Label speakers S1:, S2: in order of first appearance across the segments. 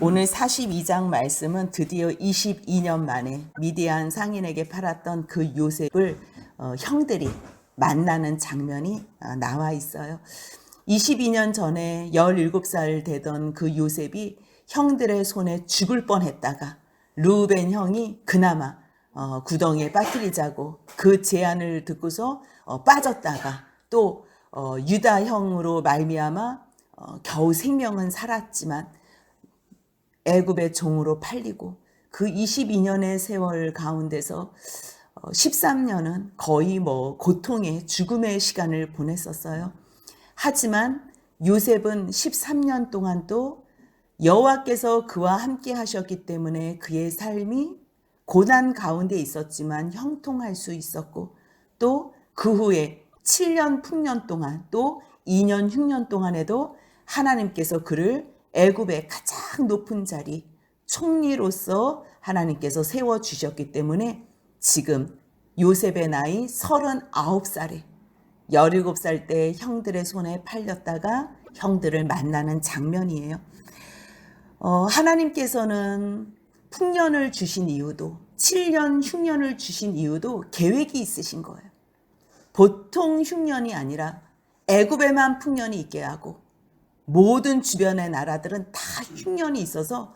S1: 오늘 42장 말씀은 드디어 22년 만에 미디안 상인에게 팔았던 그 요셉을 형들이 만나는 장면이 나와 있어요. 22년 전에 17살 되던 그 요셉이 형들의 손에 죽을 뻔했다가 르우벤 형이 그나마 구덩이에 빠뜨리자고 그 제안을 듣고서 빠졌다가 또 유다 형으로 말미암아 겨우 생명은 살았지만 애굽의 종으로 팔리고 그 22년의 세월 가운데서 13년은 거의 고통의 죽음의 시간을 보냈었어요. 하지만 요셉은 13년 동안 또 여호와께서 그와 함께 하셨기 때문에 그의 삶이 고난 가운데 있었지만 형통할 수 있었고 또 그 후에 7년 풍년 동안 또 2년 흉년 동안에도 하나님께서 그를 애굽의 가장 높은 자리 총리로서 하나님께서 세워주셨기 때문에 지금 요셉의 나이 39살에 17살 때 형들의 손에 팔렸다가 형들을 만나는 장면이에요. 하나님께서는 풍년을 주신 이유도 7년 흉년을 주신 이유도 계획이 있으신 거예요. 보통 흉년이 아니라 애굽에만 풍년이 있게 하고 모든 주변의 나라들은 다 흉년이 있어서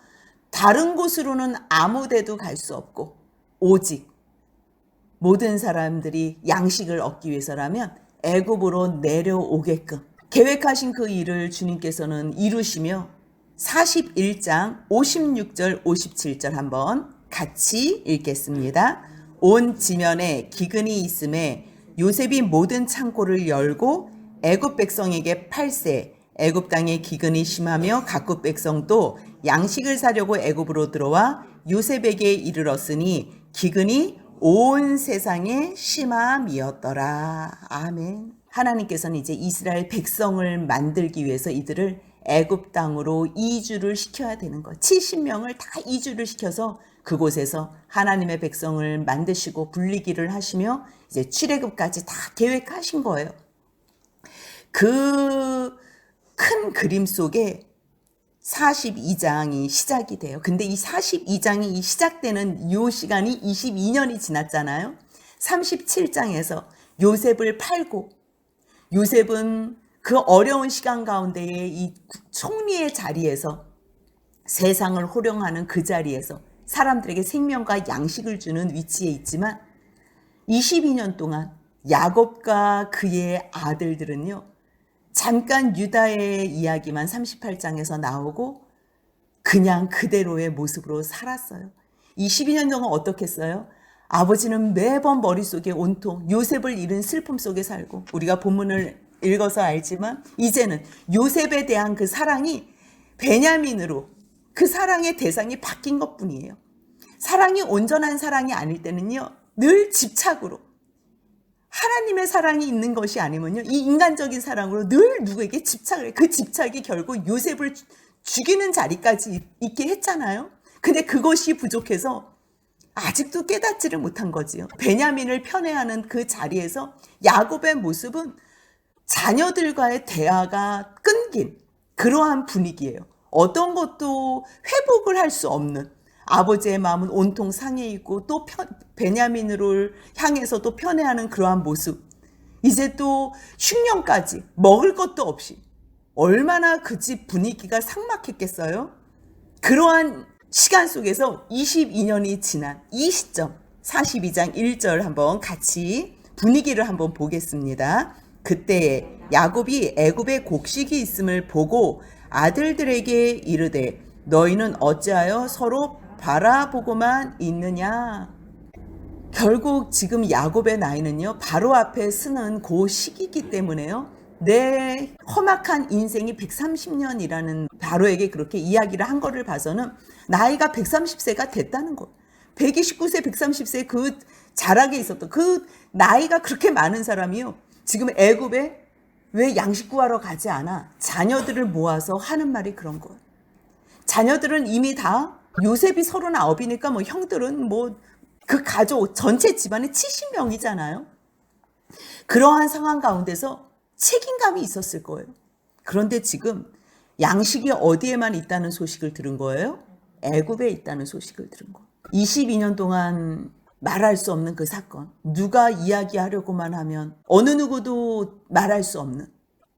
S1: 다른 곳으로는 아무 데도 갈 수 없고 오직 모든 사람들이 양식을 얻기 위해서라면 애굽으로 내려오게끔 계획하신 그 일을 주님께서는 이루시며 41장 56절 57절 한번 같이 읽겠습니다. 온 지면에 기근이 있음에 요셉이 모든 창고를 열고 애굽 백성에게 팔세 애굽 땅에 기근이 심하며 각국 백성도 양식을 사려고 애굽으로 들어와 요셉에게 이르렀으니 기근이 온 세상에 심함이었더라. 아멘. 하나님께서는 이제 이스라엘 백성을 만들기 위해서 이들을 애굽 땅으로 이주를 시켜야 되는 거예요. 70명을 다 이주를 시켜서 그곳에서 하나님의 백성을 만드시고 불리기를 하시며 이제 출애굽까지 다 계획하신 거예요. 그 큰 그림 속에 42장이 시작이 돼요. 근데 이 42장이 시작되는 이 시간이 22년이 지났잖아요. 37장에서 요셉을 팔고 요셉은 그 어려운 시간 가운데에 이 총리의 자리에서 세상을 호령하는 그 자리에서 사람들에게 생명과 양식을 주는 위치에 있지만 22년 동안 야곱과 그의 아들들은요. 잠깐 유다의 이야기만 38장에서 나오고 그냥 그대로의 모습으로 살았어요. 22년 동안 어떻게 했어요? 아버지는 매번 머릿속에 온통 요셉을 잃은 슬픔 속에 살고 우리가 본문을 읽어서 알지만 이제는 요셉에 대한 그 사랑이 베냐민으로 그 사랑의 대상이 바뀐 것뿐이에요. 사랑이 온전한 사랑이 아닐 때는요. 늘 집착으로 하나님의 사랑이 있는 것이 아니면요. 이 인간적인 사랑으로 늘 누구에게 집착을 해요. 그 집착이 결국 요셉을 죽이는 자리까지 있게 했잖아요. 근데 그것이 부족해서 아직도 깨닫지를 못한 거지요. 베냐민을 편애하는 그 자리에서 야곱의 모습은 자녀들과의 대화가 끊긴 그러한 분위기예요. 어떤 것도 회복을 할 수 없는 아버지의 마음은 온통 상해 있고 또 베냐민을 향해서 또 편애하는 그러한 모습. 이제 또 흉년까지 먹을 것도 없이 얼마나 그 집 분위기가 삭막했겠어요. 그러한 시간 속에서 22년이 지난 이 시점 42장 1절 한번 같이 분위기를 한번 보겠습니다. 그때에 야곱이 애굽에 곡식이 있음을 보고 아들들에게 이르되 너희는 어찌하여 서로 바라보고만 있느냐. 결국 지금 야곱의 나이는요. 바로 앞에 서는 그 시기이기 때문에요. 내 험악한 인생이 130년이라는 바로에게 그렇게 이야기를 한 거를 봐서는 나이가 130세가 됐다는 거. 129세, 130세 그 자락에 있었던 그 나이가 그렇게 많은 사람이요. 지금 애굽에 왜 양식 구하러 가지 않아? 자녀들을 모아서 하는 말이 그런 거예요. 자녀들은 이미 다 요셉이 39이니까 형들은 그 가족 전체 집안에 70명이잖아요. 그러한 상황 가운데서 책임감이 있었을 거예요. 그런데 지금 양식이 어디에만 있다는 소식을 들은 거예요? 애굽에 있다는 소식을 들은 거예요. 22년 동안 말할 수 없는 그 사건. 누가 이야기하려고만 하면 어느 누구도 말할 수 없는.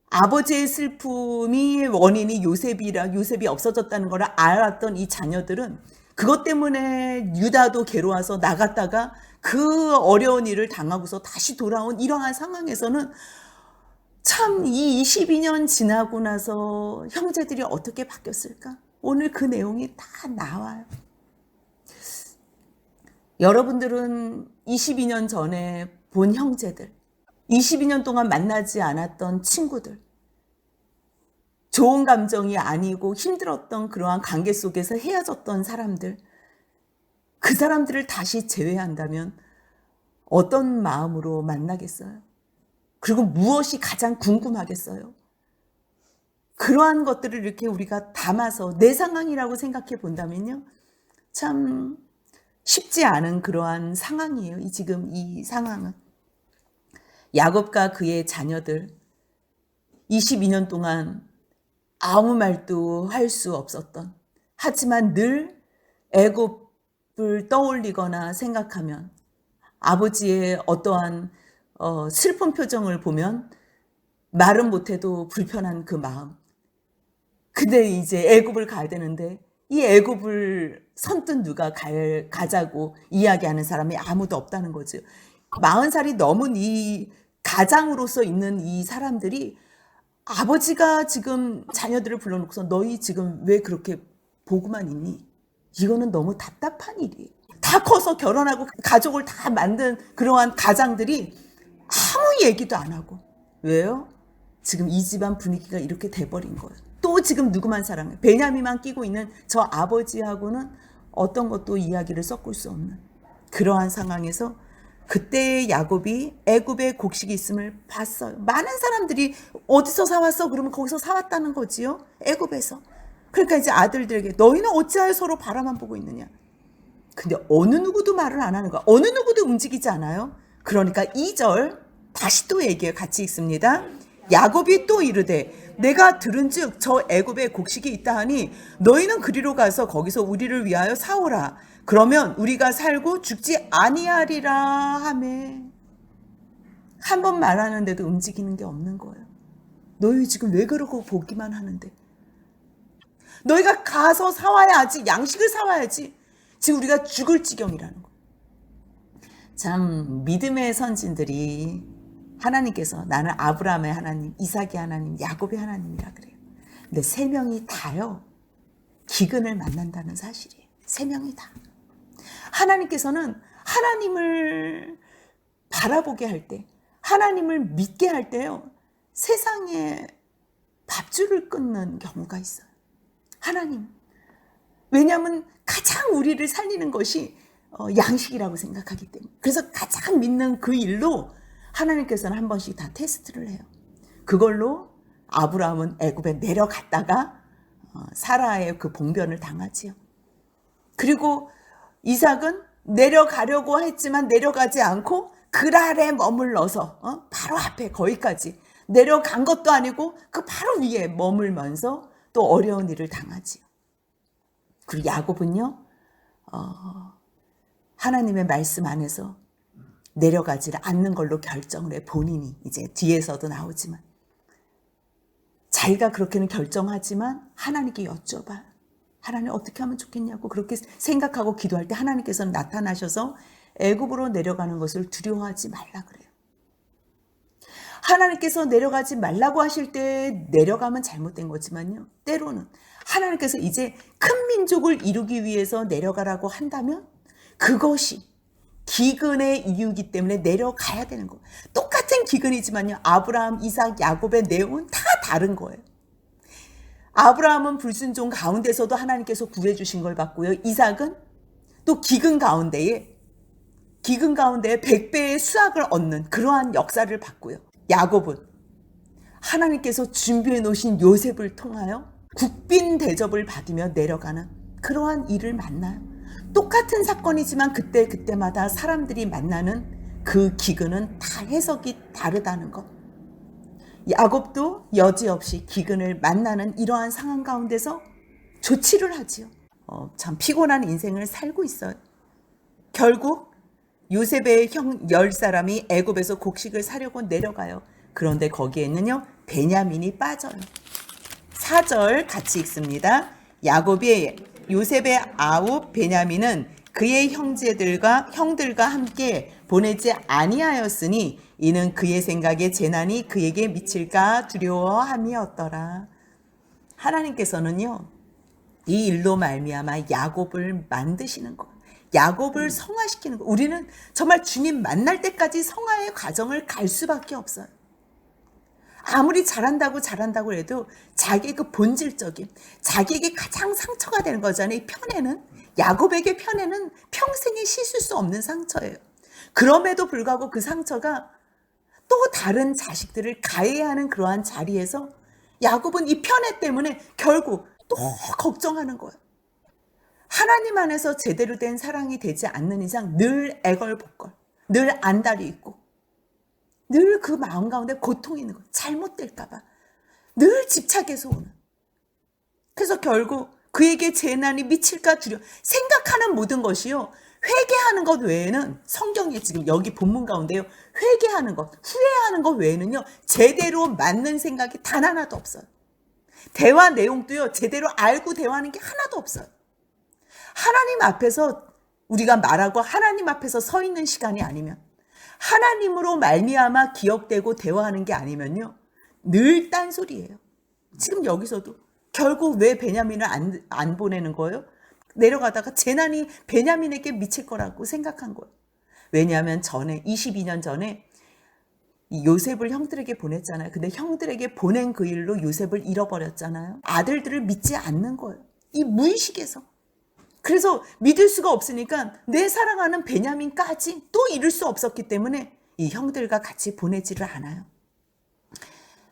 S1: 아버지의 슬픔이 원인이 요셉이 없어졌다는 걸 알았던 이 자녀들은 그것 때문에 유다도 괴로워서 나갔다가 그 어려운 일을 당하고서 다시 돌아온 이러한 상황에서는 참 이 22년 지나고 나서 형제들이 어떻게 바뀌었을까? 오늘 그 내용이 다 나와요. 여러분들은 22년 전에 본 형제들, 22년 동안 만나지 않았던 친구들, 좋은 감정이 아니고 힘들었던 그러한 관계 속에서 헤어졌던 사람들, 그 사람들을 다시 제외한다면 어떤 마음으로 만나겠어요? 그리고 무엇이 가장 궁금하겠어요? 그러한 것들을 이렇게 우리가 담아서 내 상황이라고 생각해 본다면요, 참 쉽지 않은 그러한 상황이에요. 지금 이 상황은. 야곱과 그의 자녀들 22년 동안 아무 말도 할 수 없었던, 하지만 늘 애굽을 떠올리거나 생각하면 아버지의 어떠한 슬픈 표정을 보면 말은 못해도 불편한 그 마음. 근데 이제 애굽을 가야 되는데 이 애굽을 선뜻 누가 가자고 이야기하는 사람이 아무도 없다는 거죠. 40살이 넘은 이 가장으로서 있는 이 사람들이 아버지가 지금 자녀들을 불러놓고서 너희 지금 왜 그렇게 보고만 있니? 이거는 너무 답답한 일이에요. 다 커서 결혼하고 가족을 다 만든 그러한 가장들이 아무 얘기도 안 하고. 왜요? 지금 이 집안 분위기가 이렇게 돼버린 거예요. 또 지금 누구만 사랑해? 베냐민만 끼고 있는 저 아버지하고는 어떤 것도 이야기를 섞을 수 없는 그러한 상황에서 그때 야곱이 애굽에 곡식이 있음을 봤어요. 많은 사람들이 어디서 사왔어? 그러면 거기서 사왔다는 거지요. 애굽에서. 그러니까 이제 아들들에게 너희는 어찌하여 서로 바라만 보고 있느냐. 근데 어느 누구도 말을 안 하는 거야. 어느 누구도 움직이지 않아요. 그러니까 2절 다시 또 얘기해 같이 읽습니다. 야곱이 또 이르되 내가 들은즉 저 애굽에 곡식이 있다 하니 너희는 그리로 가서 거기서 우리를 위하여 사오라. 그러면 우리가 살고 죽지 아니하리라 하매. 한 번 말하는데도 움직이는 게 없는 거예요. 너희 지금 왜 그러고 보기만 하는데. 너희가 가서 사와야지. 양식을 사와야지. 지금 우리가 죽을 지경이라는 거. 참 믿음의 선진들이 하나님께서 나는 아브라함의 하나님, 이삭의 하나님, 야곱의 하나님이라 그래요. 근데 3명이 다요. 기근을 만난다는 사실이에요. 3명이 다. 하나님께서는 하나님을 바라보게 할 때, 하나님을 믿게 할 때요, 세상에 밥줄을 끊는 경우가 있어요. 하나님. 왜냐하면 가장 우리를 살리는 것이 양식이라고 생각하기 때문에. 그래서 가장 믿는 그 일로 하나님께서는 한 번씩 다 테스트를 해요. 그걸로 아브라함은 애굽에 내려갔다가 사라의 그 봉변을 당하지요. 그리고 이삭은 내려가려고 했지만 내려가지 않고 그랄에 머물러서 바로 앞에 거기까지 내려간 것도 아니고 그 바로 위에 머물면서 또 어려운 일을 당하지요. 그리고 야곱은요, 하나님의 말씀 안에서 내려가지를 않는 걸로 결정을 해. 본인이 이제 뒤에서도 나오지만 자기가 그렇게는 결정하지만 하나님께 여쭤봐요. 하나님 어떻게 하면 좋겠냐고 그렇게 생각하고 기도할 때 하나님께서는 나타나셔서 애굽으로 내려가는 것을 두려워하지 말라 그래요. 하나님께서 내려가지 말라고 하실 때 내려가면 잘못된 거지만요, 때로는 하나님께서 이제 큰 민족을 이루기 위해서 내려가라고 한다면 그것이 기근의 이유이기 때문에 내려가야 되는 거예요. 똑같은 기근이지만요, 아브라함, 이삭, 야곱의 내용은 다 다른 거예요. 아브라함은 불순종 가운데서도 하나님께서 구해주신 걸 봤고요. 이삭은 또 기근 가운데에 100배의 수확을 얻는 그러한 역사를 봤고요. 야곱은 하나님께서 준비해 놓으신 요셉을 통하여 국빈 대접을 받으며 내려가는 그러한 일을 만나요. 똑같은 사건이지만 그때마다 사람들이 만나는 그 기근은 다 해석이 다르다는 것. 야곱도 여지없이 기근을 만나는 이러한 상황 가운데서 조치를 하지요. 참 피곤한 인생을 살고 있어요. 결국 요셉의 형 10사람이 애굽에서 곡식을 사려고 내려가요. 그런데 거기에는요 베냐민이 빠져요. 4절 같이 읽습니다. 야곱이 요셉의 아우 베냐민은 그의 형들과 함께 보내지 아니하였으니 이는 그의 생각에 재난이 그에게 미칠까 두려워함이었더라. 하나님께서는요 이 일로 말미암아 야곱을 만드시는 것, 야곱을 성화시키는 것. 우리는 정말 주님 만날 때까지 성화의 과정을 갈 수밖에 없어요. 아무리 잘한다고 해도 자기의 그 본질적인, 자기에게 가장 상처가 되는 거잖아요. 이 편애는, 야곱에게 편애는 평생에 씻을 수 없는 상처예요. 그럼에도 불구하고 그 상처가 또 다른 자식들을 가해하는 그러한 자리에서 야곱은 이 편애 때문에 결국 또 걱정하는 거예요. 하나님 안에서 제대로 된 사랑이 되지 않는 이상 늘 애걸복걸, 늘 안달이 있고 늘 그 마음 가운데 고통이 있는 거예요. 잘못될까 봐 늘 집착해서 오는. 그래서 결국 그에게 재난이 미칠까 두려워. 생각하는 모든 것이요 회개하는 것 외에는, 성경에 지금 여기 본문 가운데요 회개하는 것, 후회하는 것 외에는요 제대로 맞는 생각이 단 하나도 없어요. 대화 내용도요 제대로 알고 대화하는 게 하나도 없어요. 하나님 앞에서 우리가 말하고 하나님 앞에서 서 있는 시간이 아니면, 하나님으로 말미암아 기억되고 대화하는 게 아니면요 늘 딴소리예요. 지금 여기서도 결국 왜 베냐민을 안 보내는 거예요? 내려가다가 재난이 베냐민에게 미칠 거라고 생각한 거예요. 왜냐하면 전에 22년 전에 요셉을 형들에게 보냈잖아요. 근데 형들에게 보낸 그 일로 요셉을 잃어버렸잖아요. 아들들을 믿지 않는 거예요. 이 무의식에서. 그래서 믿을 수가 없으니까 내 사랑하는 베냐민까지 또 잃을 수 없었기 때문에 이 형들과 같이 보내지를 않아요.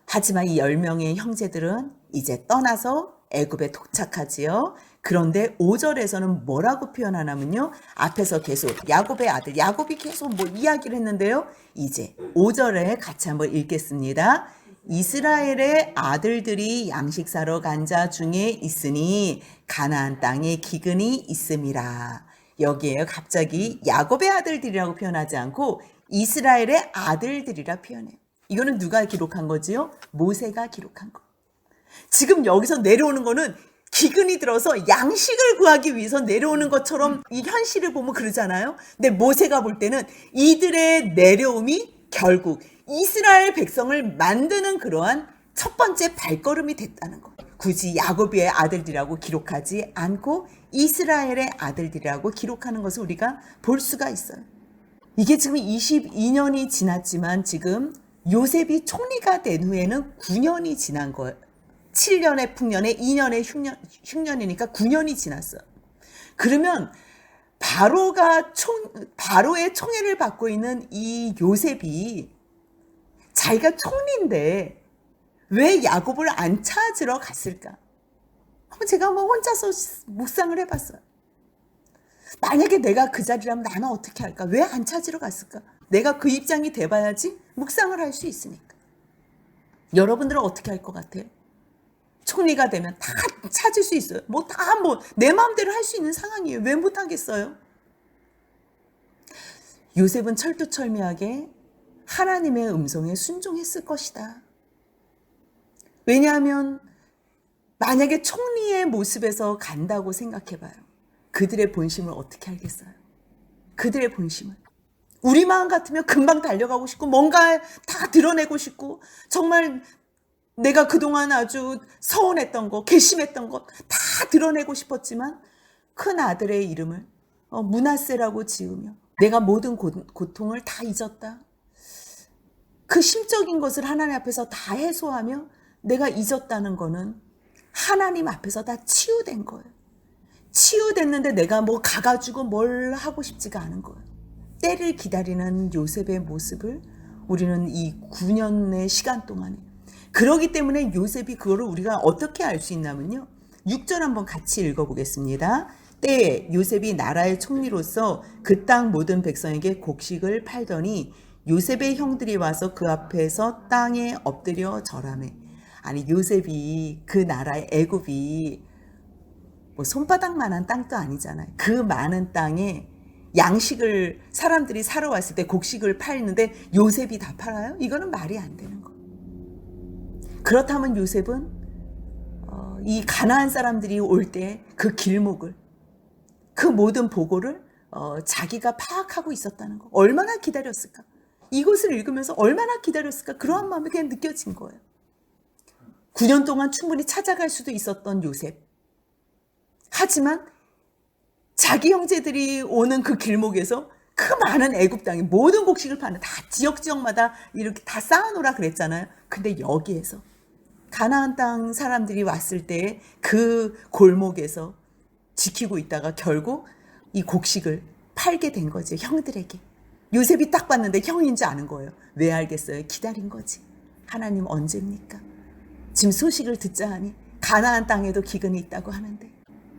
S1: 하지만 이 10명의 형제들은 이제 떠나서 애굽에 도착하지요. 그런데 5절에서는 뭐라고 표현하냐면요. 앞에서 계속 야곱의 아들, 야곱이 계속 뭐 이야기를 했는데요. 이제 5절에 같이 한번 읽겠습니다. 이스라엘의 아들들이 양식 사러 간 자 중에 있으니 가나안 땅에 기근이 있음이라. 여기에 갑자기 야곱의 아들들이라고 표현하지 않고 이스라엘의 아들들이라 표현해요. 이거는 누가 기록한 거지요? 모세가 기록한 거. 지금 여기서 내려오는 거는 기근이 들어서 양식을 구하기 위해서 내려오는 것처럼 이 현실을 보면 그러잖아요. 근데 모세가 볼 때는 이들의 내려옴이 결국 이스라엘 백성을 만드는 그러한 첫 번째 발걸음이 됐다는 거. 굳이 야곱의 아들들이라고 기록하지 않고 이스라엘의 아들들이라고 기록하는 것을 우리가 볼 수가 있어요. 이게 지금 22년이 지났지만 지금 요셉이 총리가 된 후에는 9년이 지난 거예요. 7년의 풍년에 2년의 흉년이니까 9년이 지났어요. 그러면 바로의 총애를 받고 있는 이 요셉이 자기가 총리인데 왜 야곱을 안 찾으러 갔을까? 제가 한번 혼자서 묵상을 해봤어요. 만약에 내가 그 자리라면 나는 어떻게 할까? 왜 안 찾으러 갔을까? 내가 그 입장이 돼봐야지 묵상을 할 수 있으니까. 여러분들은 어떻게 할 것 같아요? 총리가 되면 다 찾을 수 있어요. 내 마음대로 할 수 있는 상황이에요. 왜 못하겠어요? 요셉은 철두철미하게 하나님의 음성에 순종했을 것이다. 왜냐하면 만약에 총리의 모습에서 간다고 생각해봐요. 그들의 본심을 어떻게 알겠어요? 그들의 본심을. 우리 마음 같으면 금방 달려가고 싶고 뭔가 다 드러내고 싶고 정말 내가 그동안 아주 서운했던 거, 괘씸했던 것 다 드러내고 싶었지만 큰 아들의 이름을 므낫세라고 지으며 내가 모든 고통을 다 잊었다. 그 심적인 것을 하나님 앞에서 다 해소하며 내가 잊었다는 거는 하나님 앞에서 다 치유된 거예요. 치유됐는데 내가 가가지고 뭘 하고 싶지가 않은 거예요. 때를 기다리는 요셉의 모습을 우리는 이 9년의 시간 동안에, 그러기 때문에 요셉이 그거를 우리가 어떻게 알 수 있냐면요. 6절 한번 같이 읽어보겠습니다. 때에 요셉이 나라의 총리로서 그 땅 모든 백성에게 곡식을 팔더니 요셉의 형들이 와서 그 앞에서 땅에 엎드려 절하매. 아니 요셉이 그 나라의 애굽이 뭐 손바닥만한 땅도 아니잖아요. 그 많은 땅에 양식을 사람들이 사러 왔을 때 곡식을 팔는데 요셉이 다 팔아요? 이거는 말이 안 되는 거. 그렇다면 요셉은 이 가나안 사람들이 올 때 그 길목을, 그 모든 보고를 자기가 파악하고 있었다는 거. 얼마나 기다렸을까? 이것을 읽으면서 얼마나 기다렸을까? 그러한 마음이 그냥 느껴진 거예요. 9년 동안 충분히 찾아갈 수도 있었던 요셉. 하지만 자기 형제들이 오는 그 길목에서 그 많은 애굽 땅에 모든 곡식을 파는, 다 지역마다 이렇게 다 쌓아놓으라 그랬잖아요. 근데 여기에서 가나안 땅 사람들이 왔을 때 그 골목에서 지키고 있다가 결국 이 곡식을 팔게 된 거지, 형들에게. 요셉이 딱 봤는데 형인 줄 아는 거예요. 왜 알겠어요? 기다린 거지. 하나님 언제입니까? 지금 소식을 듣자 하니 가나안 땅에도 기근이 있다고 하는데,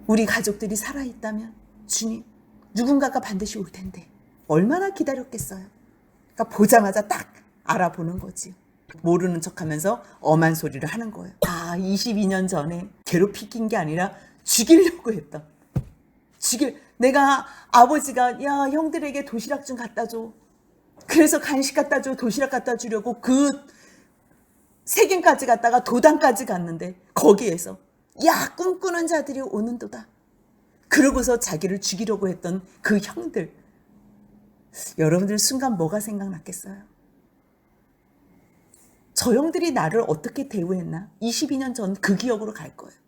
S1: 우리 가족들이 살아있다면 주님, 누군가가 반드시 올 텐데 얼마나 기다렸겠어요? 그러니까 보자마자 딱 알아보는 거지. 모르는 척하면서 엄한 소리를 하는 거예요. 22년 전에 괴롭히긴 게 아니라 죽이려고 했던, 내가 아버지가 야 형들에게 도시락 좀 갖다 줘, 그래서 간식 갖다 줘, 도시락 갖다 주려고 그 세겜까지 갔다가 도단까지 갔는데 거기에서 야 꿈꾸는 자들이 오는도다, 그러고서 자기를 죽이려고 했던 그 형들. 여러분들 순간 뭐가 생각났겠어요? 저 형들이 나를 어떻게 대우했나? 22년 전 그 기억으로 갈 거예요.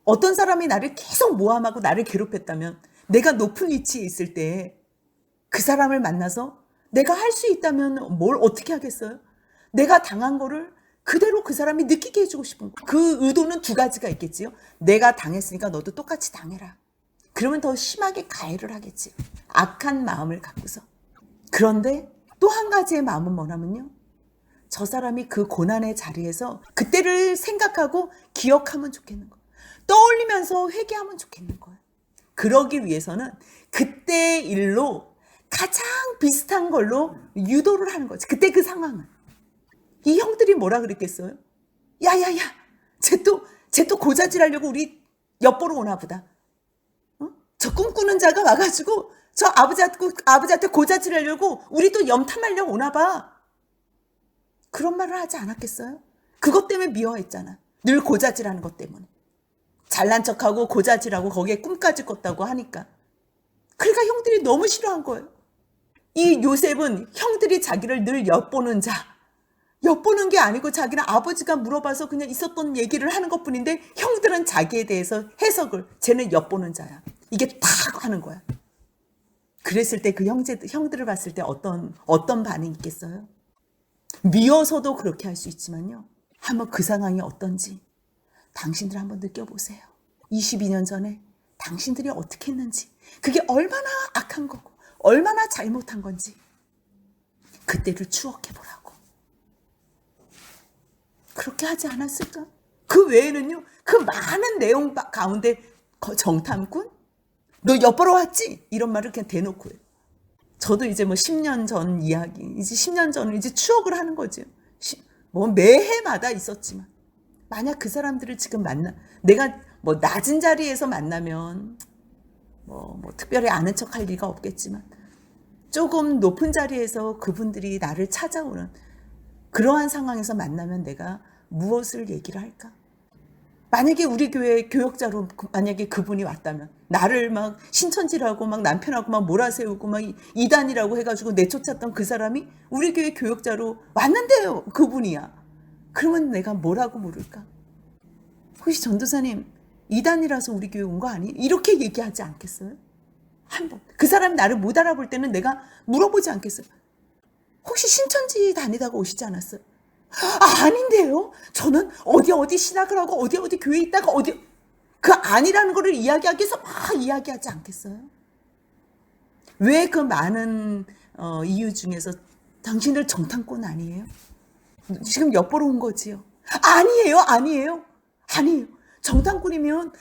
S1: 어떤 사람이 나를 계속 모함하고 나를 괴롭혔다면, 내가 높은 위치에 있을 때 그 사람을 만나서 내가 할 수 있다면 뭘 어떻게 하겠어요? 내가 당한 거를 그대로 그 사람이 느끼게 해주고 싶은 거예요. 그 의도는 두 가지가 있겠지요. 내가 당했으니까 너도 똑같이 당해라. 그러면 더 심하게 가해를 하겠지. 악한 마음을 갖고서. 그런데 또 한 가지의 마음은 뭐냐면요, 저 사람이 그 고난의 자리에서 그때를 생각하고 기억하면 좋겠는 거예요. 떠올리면서 회개하면 좋겠는 거예요. 그러기 위해서는 그때 일로 가장 비슷한 걸로 유도를 하는 거지. 그때 그 상황은. 이 형들이 뭐라 그랬겠어요? 야야야, 쟤 또 고자질하려고 우리 엿보러 오나 보다. 저 꿈꾸는 자가 와가지고 저 아버지한테 고자질하려고 우리 또 염탐하려고 오나 봐. 그런 말을 하지 않았겠어요? 그것 때문에 미워했잖아. 늘 고자질하는 것 때문에. 잘난 척하고 고자질하고 거기에 꿈까지 꿨다고 하니까. 그러니까 형들이 너무 싫어한 거예요. 이 요셉은 형들이 자기를 늘 엿보는 자, 엿보는 게 아니고 자기는 아버지가 물어봐서 그냥 있었던 얘기를 하는 것뿐인데, 형들은 자기에 대해서 해석을, 쟤는 엿보는 자야, 이게 딱 하는 거야. 그랬을 때 그 형들을 봤을 때 어떤 반응이 있겠어요? 미워서도 그렇게 할 수 있지만요, 한번 그 상황이 어떤지 당신들 한번 느껴보세요. 22년 전에 당신들이 어떻게 했는지, 그게 얼마나 악한 거고 얼마나 잘못한 건지 그때를 추억해보라고. 그렇게 하지 않았을까? 그 외에는요, 그 많은 내용 가운데 정탐꾼? 너 엿보러 왔지? 이런 말을 그냥 대놓고 해요. 저도 이제 뭐 10년 전 이야기, 이제 10년 전을 이제 추억을 하는 거죠. 뭐 매해마다 있었지만, 만약 그 사람들을 지금 내가 뭐 낮은 자리에서 만나면 뭐 특별히 아는 척 할 리가 없겠지만, 조금 높은 자리에서 그분들이 나를 찾아오는 그러한 상황에서 만나면 내가 무엇을 얘기를 할까? 만약에 우리 교회 교역자로 만약에 그분이 왔다면, 나를 막 신천지라고 막 남편하고 막 몰아세우고 막 이단이라고 해가지고 내쫓았던 그 사람이 우리 교회 교역자로 왔는데요, 그분이야. 그러면 내가 뭐라고 물을까? 혹시 전도사님 이단이라서 우리 교회 온 거 아니? 이렇게 얘기하지 않겠어요? 한번 그 사람이 나를 못 알아볼 때는 내가 물어보지 않겠어요? 혹시 신천지 다니다가 오시지 않았어요? 아닌데요. 저는 어디 신학을 하고 어디 교회에 있다가 그 아니라는 거를 이야기하기 위해서 막 이야기하지 않겠어요? 왜 그 많은 이유 중에서 당신들 정탐꾼 아니에요? 지금 엿보러 온 거지요? 아니에요. 정탐꾼이면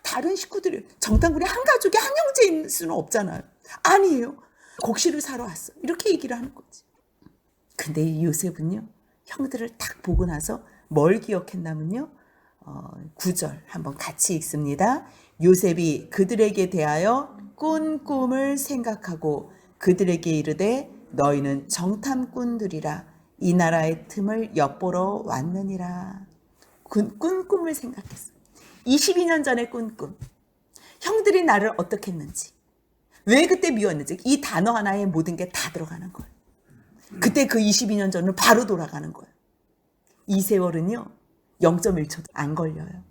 S1: 다른 식구들이, 정탐꾼이 한 가족이 한 형제일 수는 없잖아요. 아니에요. 곡식을 사러 왔어. 이렇게 얘기를 하는 거지. 근데 이 요셉은요, 형들을 딱 보고 나서 뭘 기억했냐면요, 9절 한번 같이 읽습니다. 요셉이 그들에게 대하여 꾼 꿈을 생각하고 그들에게 이르되 너희는 정탐꾼들이라 이 나라의 틈을 엿보러 왔느니라. 꾼 꿈을 생각했어. 22년 전에 꾼 꿈. 형들이 나를 어떻게 했는지, 왜 그때 미웠는지, 이 단어 하나에 모든 게 다 들어가는 거예요. 그때 그 22년 전으로 바로 돌아가는 거예요. 이 세월은요 0.1초도 안 걸려요.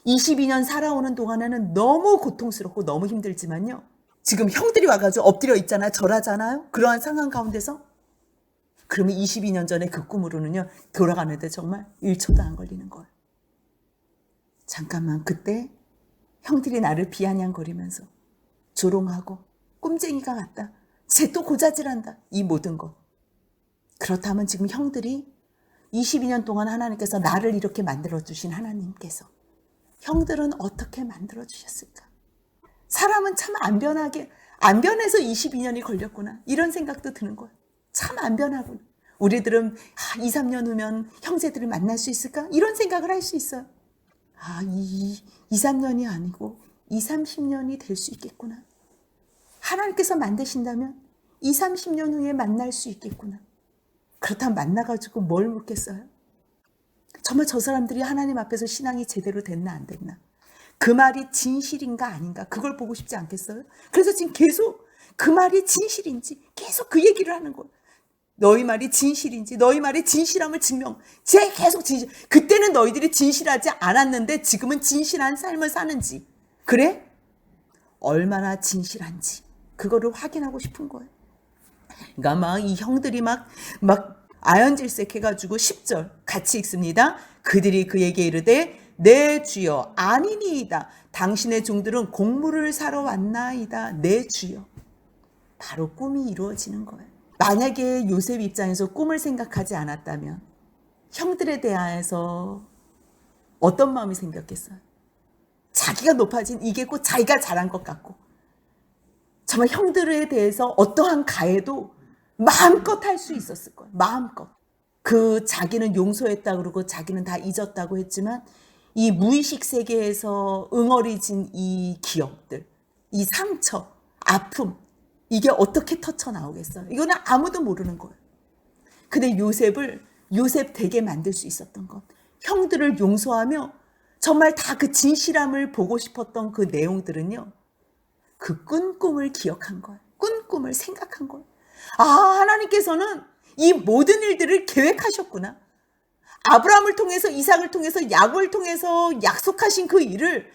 S1: 22년 살아오는 동안에는 너무 고통스럽고 너무 힘들지만요, 지금 형들이 와가지고 엎드려 있잖아요. 절하잖아요. 그러한 상황 가운데서 그러면 22년 전에 그 꿈으로는요 돌아가는데 정말 1초도 안 걸리는 거예요. 잠깐만, 그때 형들이 나를 비아냥거리면서 조롱하고 꼼쟁이가 같다, 쟤 또 고자질한다, 이 모든 것. 그렇다면 지금 형들이 22년 동안 하나님께서 나를 이렇게 만들어주신 하나님께서 형들은 어떻게 만들어주셨을까? 사람은 참 안 변해서 22년이 걸렸구나, 이런 생각도 드는 거예요. 참 안 변하구나. 우리들은 2, 3년 후면 형제들을 만날 수 있을까? 이런 생각을 할 수 있어요. 2, 3년이 아니고 2, 30년이 될 수 있겠구나. 하나님께서 만드신다면 2, 30년 후에 만날 수 있겠구나. 그렇다면 만나가지고 뭘 묻겠어요? 정말 저 사람들이 하나님 앞에서 신앙이 제대로 됐나 안 됐나? 그 말이 진실인가 아닌가? 그걸 보고 싶지 않겠어요? 그래서 지금 계속 그 말이 진실인지 계속 그 얘기를 하는 거예요. 너희 말이 진실인지, 너희 말의 진실함을 제 계속 진실. 그때는 너희들이 진실하지 않았는데 지금은 진실한 삶을 사는지, 그래? 얼마나 진실한지 그거를 확인하고 싶은 거예요. 그러니까 막 이 형들이 막 아연질색 해가지고 10절 같이 읽습니다. 그들이 그에게 이르되 내 주여 아니니이다. 당신의 종들은 곡물을 사러 왔나이다. 내 주여. 바로 꿈이 이루어지는 거예요. 만약에 요셉 입장에서 꿈을 생각하지 않았다면 형들에 대해서 어떤 마음이 생겼겠어요? 자기가 높아진, 이게 꼭 자기가 잘한 것 같고, 정말 형들에 대해서 어떠한 가해도 마음껏 할 수 있었을 거예요. 마음껏. 그 자기는 용서했다 그러고 자기는 다 잊었다고 했지만 이 무의식 세계에서 응어리진 이 기억들, 이 상처, 아픔, 이게 어떻게 터쳐나오겠어요? 이거는 아무도 모르는 거예요. 근데 요셉 되게 만들 수 있었던 것, 형들을 용서하며 정말 다 그 진실함을 보고 싶었던 그 내용들은요, 그 꾼 꿈을 기억한 거예요. 꾼 꿈을 생각한 거예요. 하나님께서는 이 모든 일들을 계획하셨구나. 아브라함을 통해서, 이삭을 통해서, 야곱을 통해서 약속하신 그 일을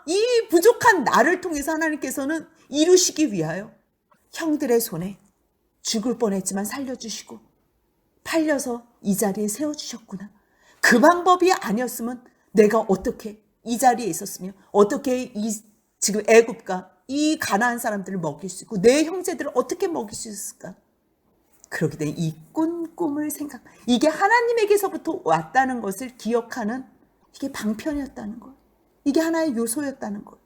S1: 이 부족한 나를 통해서 하나님께서는 이루시기 위하여 형들의 손에 죽을 뻔했지만 살려주시고 팔려서 이 자리에 세워주셨구나. 그 방법이 아니었으면 내가 어떻게 이 자리에 있었으며 어떻게 지금 애굽과 이 가나안 사람들을 먹일 수 있고 내 형제들을 어떻게 먹일 수 있을까? 그렇기 때문에 이 꿈을 이게 하나님에게서부터 왔다는 것을 기억하는, 이게 방편이었다는 거예요. 이게 하나의 요소였다는 거예요.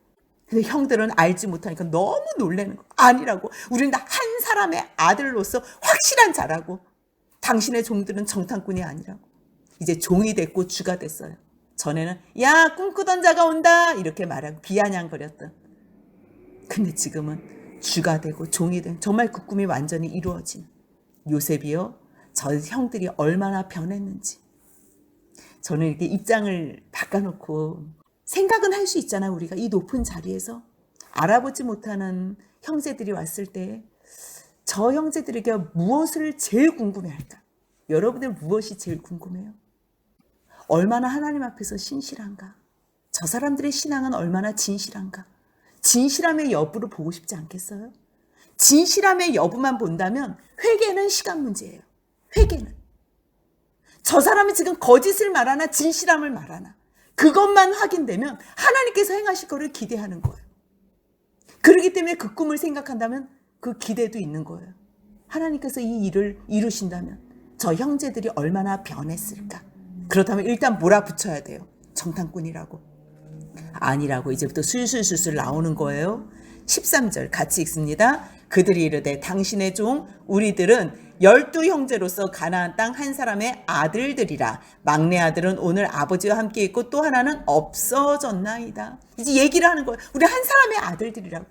S1: 근데 형들은 알지 못하니까 너무 놀라는 거예요. 아니라고. 우리는 다 한 사람의 아들로서 확실한 자라고. 당신의 종들은 정탐꾼이 아니라고. 이제 종이 됐고 주가 됐어요. 전에는 야 꿈꾸던 자가 온다 이렇게 말하고 비아냥거렸던. 근데 지금은 주가 되고 종이 된, 정말 그 꿈이 완전히 이루어진 요셉이요. 저 형들이 얼마나 변했는지. 저는 이렇게 입장을 바꿔놓고 생각은 할 수 있잖아요. 우리가 이 높은 자리에서 알아보지 못하는 형제들이 왔을 때 저 형제들에게 무엇을 제일 궁금해할까? 여러분들 무엇이 제일 궁금해요? 얼마나 하나님 앞에서 신실한가? 저 사람들의 신앙은 얼마나 진실한가? 진실함의 여부를 보고 싶지 않겠어요? 진실함의 여부만 본다면 회개는 시간 문제예요. 회개는. 저 사람이 지금 거짓을 말하나 진실함을 말하나 그것만 확인되면 하나님께서 행하실 거를 기대하는 거예요. 그렇기 때문에 그 꿈을 생각한다면 그 기대도 있는 거예요. 하나님께서 이 일을 이루신다면 저 형제들이 얼마나 변했을까? 그렇다면 일단 몰아붙여야 돼요. 정탐꾼이라고. 아니라고 이제부터 술술술술 나오는 거예요. 13절 같이 읽습니다. 그들이 이르되 당신의 종 우리들은 12형제로서 가나안 땅 한 사람의 아들들이라. 막내 아들은 오늘 아버지와 함께 있고 또 하나는 없어졌나이다. 이제 얘기를 하는 거예요. 우리 한 사람의 아들들이라고.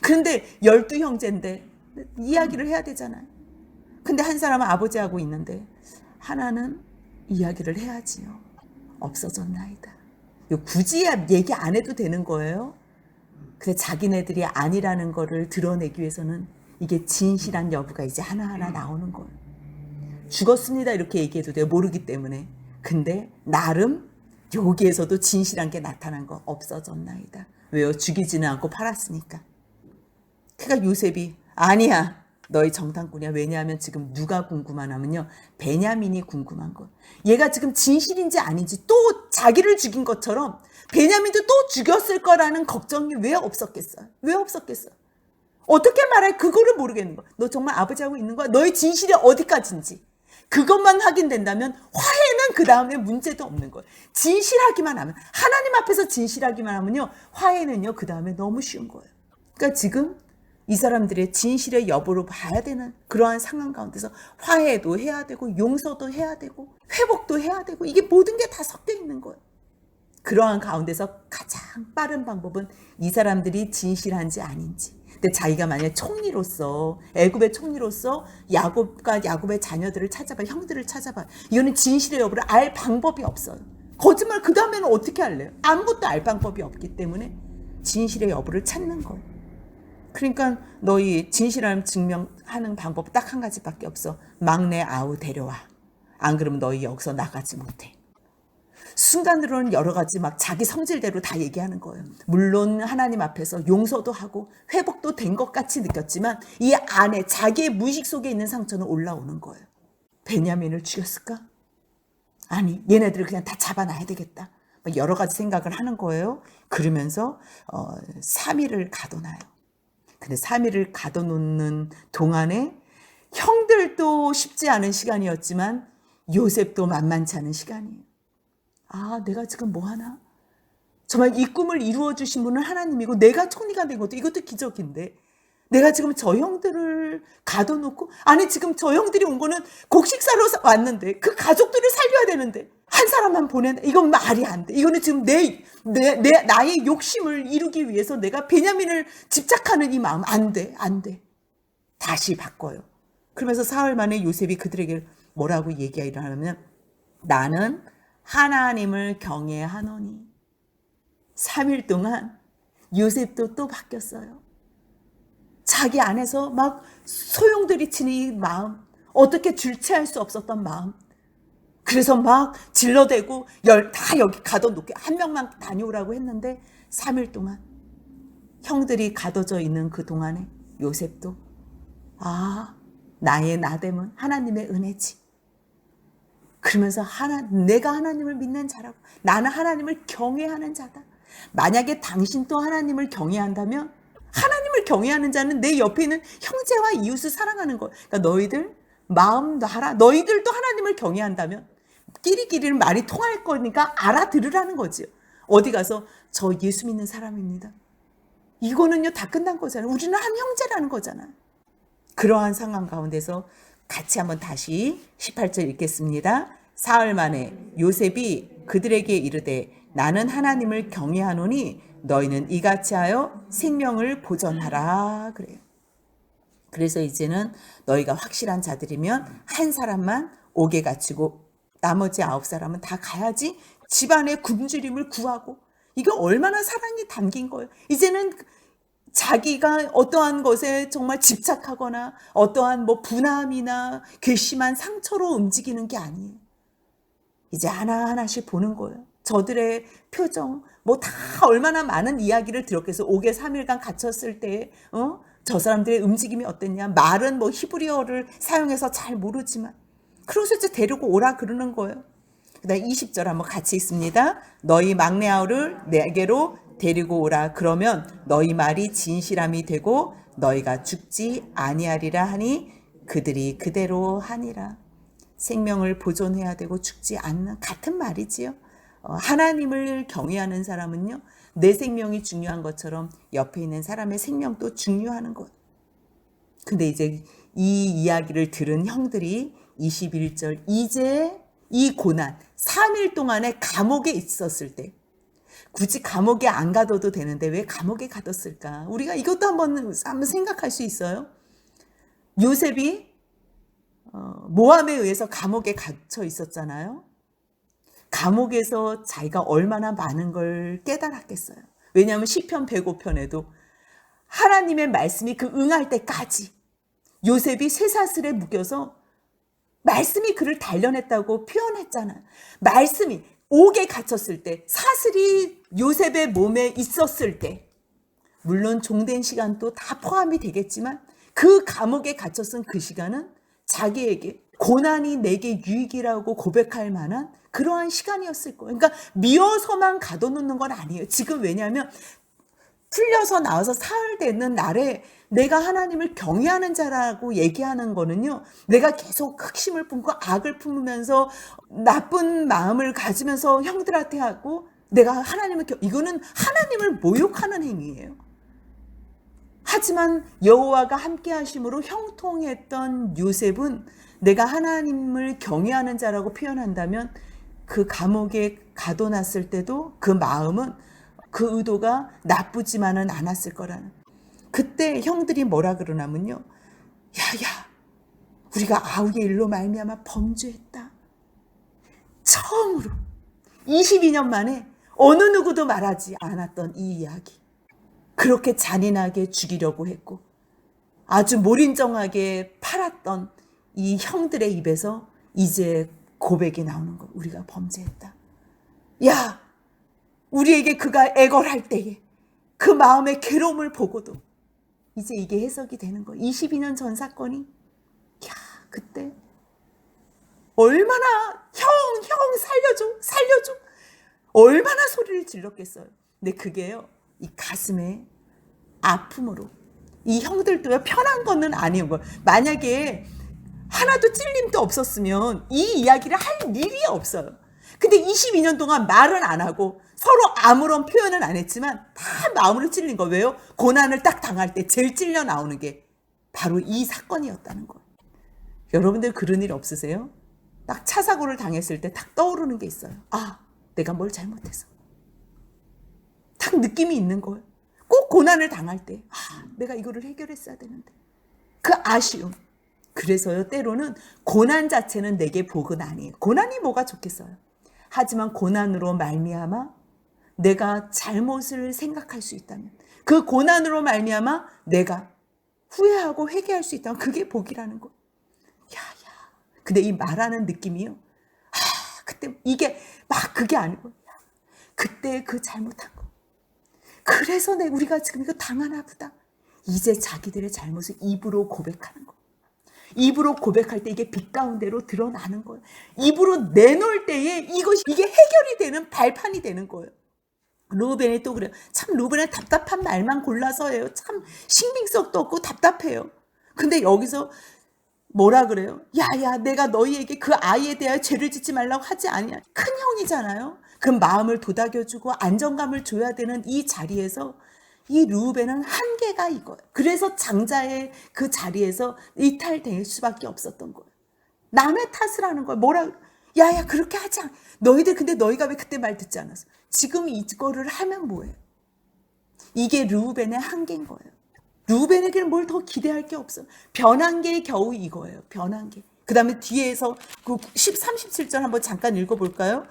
S1: 그런데 12형제인데 이야기를 해야 되잖아요. 근데 한 사람은 아버지하고 있는데 하나는 이야기를 해야지요. 없어졌나이다. 이거 굳이 얘기 안 해도 되는 거예요. 근데 자기네들이 아니라는 거를 드러내기 위해서는 이게 진실한 여부가 이제 하나하나 나오는 거예요. 죽었습니다 이렇게 얘기해도 돼요. 모르기 때문에. 근데 나름 여기에서도 진실한 게 나타난 거. 없어졌나이다. 왜요? 죽이지는 않고 팔았으니까. 그러니까 요셉이 아니야. 너희 정탐꾼이야. 왜냐하면 지금 누가 궁금하냐면요. 베냐민이 궁금한 거예요. 얘가 지금 진실인지 아닌지 또 자기를 죽인 것처럼 베냐민도 또 죽였을 거라는 걱정이 왜 없었겠어요? 왜 없었겠어요? 어떻게 말해? 그거를 모르겠는 거야. 너 정말 아버지하고 있는 거야? 너의 진실이 어디까지인지. 그것만 확인된다면 화해는 그 다음에 문제도 없는 거예요. 진실하기만 하면, 하나님 앞에서 진실하기만 하면요. 화해는요. 그 다음에 너무 쉬운 거예요. 그러니까 지금 이 사람들의 진실의 여부를 봐야 되는 그러한 상황 가운데서 화해도 해야 되고 용서도 해야 되고 회복도 해야 되고 이게 모든 게 다 섞여 있는 거예요. 그러한 가운데서 가장 빠른 방법은 이 사람들이 진실한지 아닌지. 근데 자기가 만약에 총리로서 애굽의 총리로서 야곱과 야곱의 자녀들을 찾아봐, 형들을 찾아봐. 이거는 진실의 여부를 알 방법이 없어요. 거짓말 그 다음에는 어떻게 할래요? 아무것도 알 방법이 없기 때문에 진실의 여부를 찾는 거예요. 그러니까 너희 진실함 증명하는 방법 딱 한 가지밖에 없어. 막내 아우 데려와. 안 그러면 너희 여기서 나가지 못해. 순간으로는 여러 가지 막 자기 성질대로 다 얘기하는 거예요. 물론 하나님 앞에서 용서도 하고 회복도 된 것 같이 느꼈지만 이 안에 자기의 무의식 속에 있는 상처는 올라오는 거예요. 베냐민을 죽였을까? 아니, 얘네들을 그냥 다 잡아놔야 되겠다. 여러 가지 생각을 하는 거예요. 그러면서 3일을 가둬놔요. 근데 3일을 가둬놓는 동안에 형들도 쉽지 않은 시간이었지만 요셉도 만만치 않은 시간이에요. 아, 내가 지금 뭐 하나? 정말 이 꿈을 이루어 주신 분은 하나님이고 내가 총리가 된 것도 이것도 기적인데 내가 지금 저 형들을 가둬놓고 아니 지금 저 형들이 온 거는 곡식사로 왔는데 그 가족들을 살려야 되는데 한 사람만 보낸다. 이건 말이 안 돼. 이거는 지금 나의 욕심을 이루기 위해서 내가 베냐민을 집착하는 이 마음 안 돼. 안 돼. 다시 바꿔요. 그러면서 사흘 만에 요셉이 그들에게 뭐라고 얘기하냐면 나는 하나님을 경외하노니. 3일 동안 요셉도 또 바뀌었어요. 자기 안에서 막 소용돌이치는 이 마음, 어떻게 줄체할 수 없었던 마음. 그래서 막 질러대고 다 여기 가둬놓게 한 명만 다녀오라고 했는데 3일 동안 형들이 가둬져 있는 그 동안에 요셉도 나의 나됨은 하나님의 은혜지. 그러면서 내가 하나님을 믿는 자라고 나는 하나님을 경외하는 자다. 만약에 당신도 하나님을 경외한다면 하나님을 경외하는 자는 내 옆에 있는 형제와 이웃을 사랑하는 것. 그러니까 너희들 마음 놔라. 너희들도 하나님을 경외한다면 끼리끼리는 말이 통할 거니까 알아들으라는 거지요. 어디 가서 저 예수 믿는 사람입니다. 이거는요 다 끝난 거잖아요. 우리는 한 형제라는 거잖아요. 그러한 상황 가운데서 같이 한번 다시 18절 읽겠습니다. 사흘 만에 요셉이 그들에게 이르되 나는 하나님을 경외하노니 너희는 이같이 하여 생명을 보존하라 그래요. 그래서 이제는 너희가 확실한 자들이면 한 사람만 옥에 갇히고 나머지 9사람은 다 가야지 집안의 굶주림을 구하고 이게 얼마나 사랑이 담긴 거예요. 이제는 자기가 어떠한 것에 정말 집착하거나 어떠한 분함이나 괘씸한 상처로 움직이는 게 아니에요. 이제 하나하나씩 보는 거예요. 저들의 표정, 다 얼마나 많은 이야기를 들었겠어요. 옥에 3일간 갇혔을 때, 저 사람들의 움직임이 어땠냐. 말은 히브리어를 사용해서 잘 모르지만. 그래서 이제 데리고 오라 그러는 거예요. 그 다음 20절 한번 같이 읽습니다. 너희 막내 아우를 내게로 데리고 오라. 그러면 너희 말이 진실함이 되고 너희가 죽지 아니하리라 하니 그들이 그대로 하니라. 생명을 보존해야 되고 죽지 않는 같은 말이지요. 하나님을 경외하는 사람은요, 내 생명이 중요한 것처럼 옆에 있는 사람의 생명도 중요하는 것. 근데 이제 이 이야기를 들은 형들이 21절, 이제 이 고난 3일 동안에 감옥에 있었을 때, 굳이 감옥에 안 가둬도 되는데 왜 감옥에 가뒀을까? 우리가 이것도 한번 생각할 수 있어요. 요셉이 모함에 의해서 감옥에 갇혀 있었잖아요. 감옥에서 자기가 얼마나 많은 걸 깨달았겠어요. 왜냐하면 시편 105편에도 하나님의 말씀이 그 응할 때까지 요셉이 쇠사슬에 묶여서 말씀이 그를 단련했다고 표현했잖아요. 말씀이 옥에 갇혔을 때, 사슬이 요셉의 몸에 있었을 때, 물론 종된 시간도 다 포함이 되겠지만 그 감옥에 갇혔은 그 시간은 자기에게 고난이 내게 유익이라고 고백할 만한 그러한 시간이었을 거예요. 그러니까 미워서만 가둬놓는 건 아니에요. 지금 왜냐하면 풀려서 나와서 사흘 되는 날에 내가 하나님을 경외하는 자라고 얘기하는 거는요, 내가 계속 흑심을 품고 악을 품으면서 나쁜 마음을 가지면서 형들한테 하고 내가 하나님을 이거는 하나님을 모욕하는 행위예요. 하지만 여호와가 함께 하심으로 형통했던 요셉은 내가 하나님을 경외하는 자라고 표현한다면 그 감옥에 가둬놨을 때도 그 마음은, 그 의도가 나쁘지만은 않았을 거라는. 그때 형들이 뭐라 그러냐면요, 야야, 우리가 아우의 일로 말미암아 범죄했다. 처음으로 22년 만에 어느 누구도 말하지 않았던 이 이야기, 그렇게 잔인하게 죽이려고 했고 아주 몰인정하게 팔았던 이 형들의 입에서 이제 고백이 나오는 거. 우리가 범죄했다. 야, 우리에게 그가 애걸할 때에 그 마음의 괴로움을 보고도 이제 이게 해석이 되는 거예요. 22년 전 사건이, 야, 그때 얼마나 형 살려줘 얼마나 소리를 질렀겠어요. 근데 그게요, 이 가슴에 아픔으로, 이 형들도 편한 거는 아니온 거예요. 만약에 하나도 찔림도 없었으면 이 이야기를 할 일이 없어요. 근데 22년 동안 말은 안 하고 서로 아무런 표현은 안 했지만 다 마음으로 찔린 거. 왜요? 고난을 딱 당할 때 제일 찔려 나오는 게 바로 이 사건이었다는 거예요. 여러분들 그런 일 없으세요? 딱 차 사고를 당했을 때 딱 떠오르는 게 있어요. 아, 내가 뭘 잘못해서. 딱 느낌이 있는 거예요. 꼭 고난을 당할 때, 아, 내가 이거를 해결했어야 되는데. 그 아쉬움. 그래서요, 때로는 고난 자체는 내게 복은 아니에요. 고난이 뭐가 좋겠어요. 하지만 고난으로 말미암아 내가 잘못을 생각할 수 있다면, 그 고난으로 말미암아 내가 후회하고 회개할 수 있다면 그게 복이라는 거. 야야. 근데 이 말하는 느낌이요, 아, 그때 이게 막 그게 아니고, 그때 그 잘못한 거. 그래서 우리가 지금 이거 당하나 보다. 이제 자기들의 잘못을 입으로 고백하는 거. 입으로 고백할 때 이게 빛 가운데로 드러나는 거예요. 입으로 내놓을 때에 이게 해결이 되는 발판이 되는 거예요. 루벤이 또 그래요. 참 루벤은 답답한 말만 골라서 해요. 참 신빙성도 없고 답답해요. 근데 여기서 뭐라 그래요? 야야, 내가 너희에게 그 아이에 대하여 죄를 짓지 말라고 하지 아니야. 큰 형이잖아요. 그 마음을 도닥여주고 안정감을 줘야 되는 이 자리에서 이 르우벤은 한계가 이거예요. 그래서 장자의 그 자리에서 이탈될 수밖에 없었던 거예요. 남의 탓을 하는 거예요. 뭐라, 야야, 그렇게 하지 않아. 너희들, 근데 너희가 왜 그때 말 듣지 않았어? 지금 이거를 하면 뭐예요? 이게 르우벤의 한계인 거예요. 르우벤에게는 뭘 더 기대할 게 없어. 변한 게 겨우 이거예요. 변한 게. 그 다음에 뒤에서 그 37절 한번 잠깐 읽어볼까요?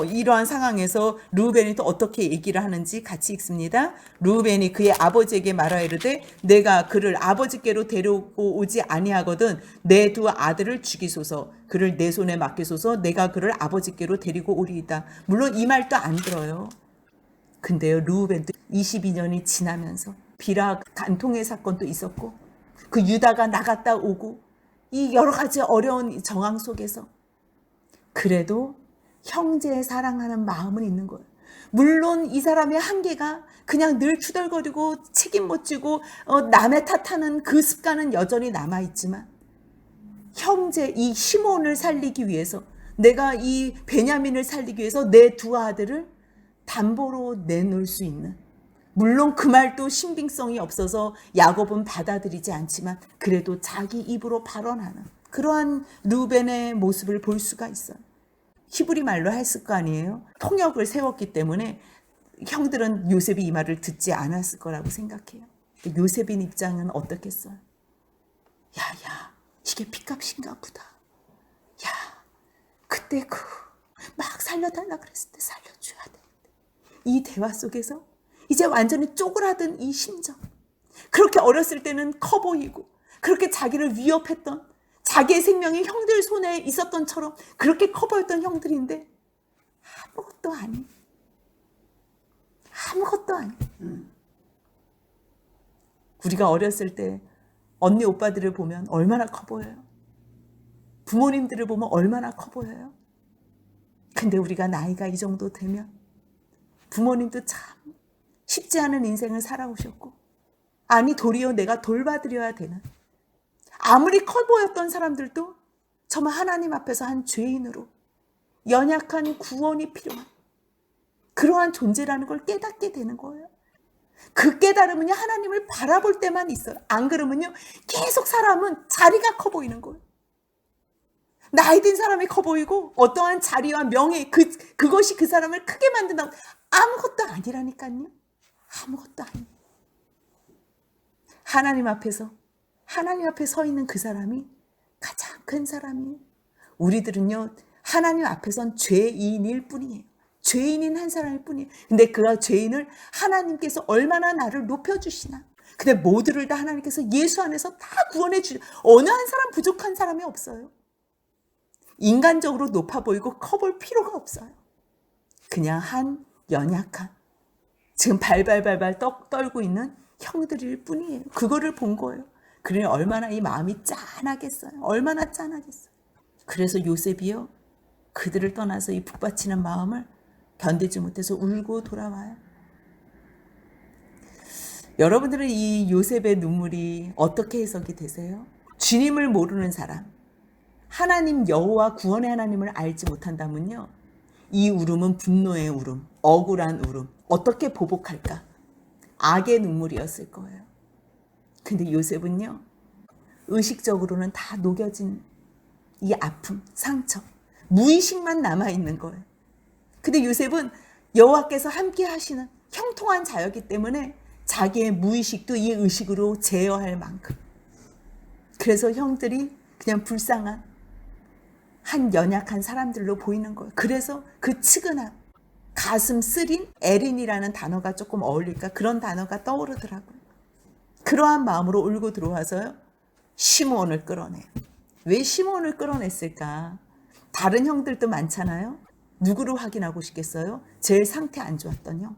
S1: 이러한 상황에서 르우벤이 또 어떻게 얘기를 하는지 같이 읽습니다. 르우벤이 그의 아버지에게 말하여 이르되 내가 그를 아버지께로 데리고 오지 아니하거든 내 두 아들을 죽이소서, 그를 내 손에 맡기소서, 내가 그를 아버지께로 데리고 오리이다. 물론 이 말도 안 들어요. 근데요, 르우벤도 22년이 지나면서 비라 간통의 사건도 있었고 그 유다가 나갔다 오고 이 여러 가지 어려운 정황 속에서 그래도 형제의 사랑하는 마음은 있는 거예요. 물론 이 사람의 한계가 그냥 늘 투덜거리고 책임 못 지고 남의 탓하는 그 습관은 여전히 남아있지만 형제 이 시몬을 살리기 위해서 내가 이 베냐민을 살리기 위해서 내 두 아들을 담보로 내놓을 수 있는, 물론 그 말도 신빙성이 없어서 야곱은 받아들이지 않지만 그래도 자기 입으로 발언하는 그러한 루벤의 모습을 볼 수가 있어요. 히브리 말로 했을 거 아니에요. 통역을 세웠기 때문에 형들은 요셉이 이 말을 듣지 않았을 거라고 생각해요. 요셉인 입장은 어떻겠어요? 야, 이게 핏값인가 보다. 야, 그때 막 살려달라 그랬을 때 살려줘야 돼. 이 대화 속에서 이제 완전히 쪼그라든 이 심정, 그렇게 어렸을 때는 커 보이고 그렇게 자기를 위협했던, 자기의 생명이 형들 손에 있었던처럼 그렇게 커 보였던 형들인데 아무것도 아닌, 우리가 어렸을 때 언니 오빠들을 보면 얼마나 커 보여요. 부모님들을 보면 얼마나 커 보여요. 근데 우리가 나이가 이 정도 되면 부모님도 참 쉽지 않은 인생을 살아오셨고, 아니 도리어 내가 돌봐드려야 되는, 아무리 커 보였던 사람들도 정말 하나님 앞에서 한 죄인으로 연약한 구원이 필요한 그러한 존재라는 걸 깨닫게 되는 거예요. 그 깨달음은요, 하나님을 바라볼 때만 있어요. 안 그러면요, 계속 사람은 자리가 커 보이는 거예요. 나이 든 사람이 커 보이고 어떠한 자리와 명예, 그것이 그 사람을 크게 만든다고. 아무것도 아니라니까요. 아무것도 아니에요. 하나님 앞에 서 있는 그 사람이 가장 큰 사람이에요. 우리들은요, 하나님 앞에선 죄인일 뿐이에요. 죄인인 한 사람일 뿐이에요. 근데 그 죄인을 하나님께서 얼마나 나를 높여주시나. 근데 모두를 다 하나님께서 예수 안에서 다 구원해 주시고, 어느 한 사람 부족한 사람이 없어요. 인간적으로 높아 보이고 커 볼 필요가 없어요. 그냥 한 연약한, 지금 발발발발 떨고 있는 형들일 뿐이에요. 그거를 본 거예요. 그러니 얼마나 이 마음이 짠하겠어요. 얼마나 짠하겠어요. 그래서 요셉이요, 그들을 떠나서 이 북받치는 마음을 견디지 못해서 울고 돌아와요. 여러분들은 이 요셉의 눈물이 어떻게 해석이 되세요? 주님을 모르는 사람, 하나님 여호와 구원의 하나님을 알지 못한다면요, 이 울음은 분노의 울음, 억울한 울음, 어떻게 보복할까? 악의 눈물이었을 거예요. 근데 요셉은요, 의식적으로는 다 녹여진 이 아픔, 상처, 무의식만 남아있는 거예요. 근데 요셉은 여호와께서 함께 하시는 형통한 자였기 때문에 자기의 무의식도 이 의식으로 제어할 만큼, 그래서 형들이 그냥 불쌍한 한 연약한 사람들로 보이는 거예요. 그래서 그 측은함, 가슴 쓰린 에린이라는 단어가 조금 어울릴까, 그런 단어가 떠오르더라고요. 그러한 마음으로 울고 들어와서요, 시므온을 끌어내요. 왜 시므온을 끌어냈을까? 다른 형들도 많잖아요. 누구를 확인하고 싶겠어요? 제일 상태 안 좋았던 형.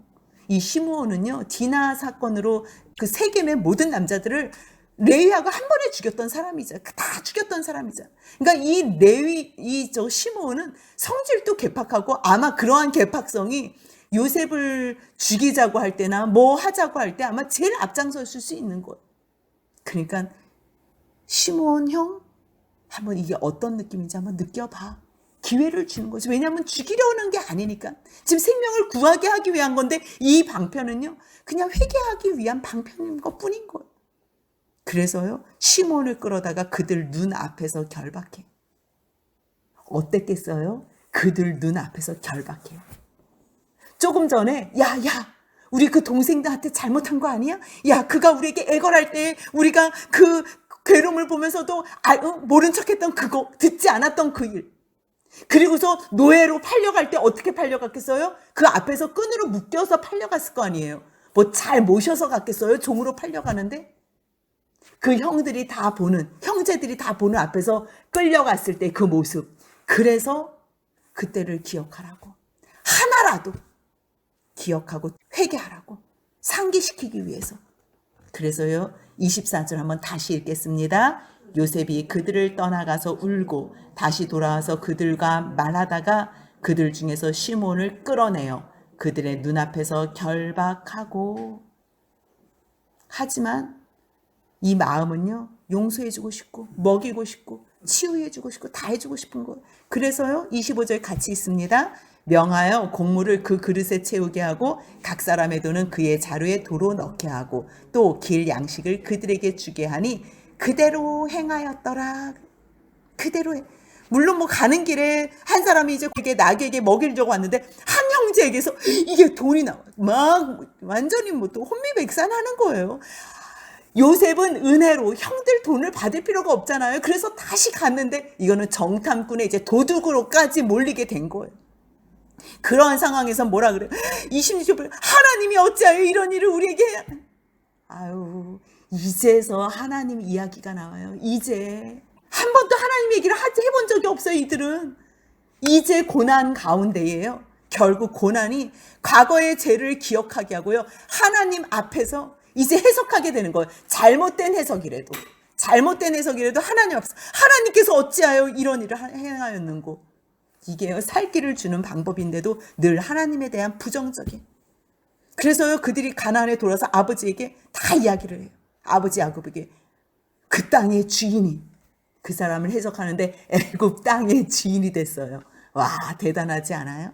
S1: 이 시므온은요, 디나 사건으로 그 세겜의 모든 남자들을 레위하고 한 번에 죽였던 사람이죠. 다 죽였던 사람이죠. 그러니까 이 시므온은 성질도 괴팍하고, 아마 그러한 괴팍성이 요셉을 죽이자고 할 때나 뭐 하자고 할 때 아마 제일 앞장섰을 수 있는 거예요. 그러니까 시므온 형, 한번 이게 어떤 느낌인지 한번 느껴봐. 기회를 주는 거죠. 왜냐하면 죽이려는 게 아니니까. 지금 생명을 구하게 하기 위한 건데, 이 방편은요, 그냥 회개하기 위한 방편인 것뿐인 거예요. 그래서요, 시몬을 끌어다가 그들 눈 앞에서 결박해. 어땠겠어요? 그들 눈 앞에서 결박해요. 조금 전에 야 우리 그 동생들한테 잘못한 거 아니야? 야, 그가 우리에게 애걸할 때 우리가 그 괴로움을 보면서도 모른 척했던 그거, 듣지 않았던 그 일, 그리고서 노예로 팔려갈 때 어떻게 팔려갔겠어요? 그 앞에서 끈으로 묶여서 팔려갔을 거 아니에요. 뭐 잘 모셔서 갔겠어요? 종으로 팔려가는데 그 형제들이 다 보는 앞에서 끌려갔을 때 그 모습, 그래서 그때를 기억하라고, 하나라도 기억하고 회개하라고, 상기시키기 위해서. 그래서요, 24절 한번 다시 읽겠습니다. 요셉이 그들을 떠나가서 울고 다시 돌아와서 그들과 말하다가 그들 중에서 시몬을 끌어내어 그들의 눈앞에서 결박하고. 하지만 이 마음은요, 용서해주고 싶고 먹이고 싶고 치유해주고 싶고 다 해주고 싶은 거예요. 그래서요 25절 같이 있습니다. 명하여 곡물을 그 그릇에 채우게 하고 각 사람의 돈은 그의 자루에 도로 넣게 하고 또 길 양식을 그들에게 주게 하니 그대로 행하였더라. 그대로 해. 물론 뭐 가는 길에 한 사람이 이제 그게 나귀에게 먹이를 주고 왔는데 한 형제에게서 이게 돈이 나와. 막 완전히 뭐 또 혼미백산하는 거예요. 요셉은 은혜로 형들 돈을 받을 필요가 없잖아요. 그래서 다시 갔는데 이거는 정탐꾼의 이제 도둑으로까지 몰리게 된 거예요. 그러한 상황에서 뭐라 그래요? 26절 하나님이 어찌하여 이런 일을 우리에게 해야. 아유, 이제서 하나님 이야기가 나와요. 이제 한 번도 하나님 얘기를 해본 적이 없어요. 이들은 이제 고난 가운데예요. 결국 고난이 과거의 죄를 기억하게 하고요. 하나님 앞에서 이제 해석하게 되는 거예요. 잘못된 해석이라도 하나님 앞에서 하나님께서 어찌하여 이런 일을 행하였는고. 이게요 살 길을 주는 방법인데도 늘 하나님에 대한 부정적인. 그래서요 그들이 가나안에 돌아서 아버지에게 다 이야기를 해요. 아버지 야곱에게 그 땅의 주인이, 그 사람을 해석하는데 애굽 땅의 주인이 됐어요. 와 대단하지 않아요?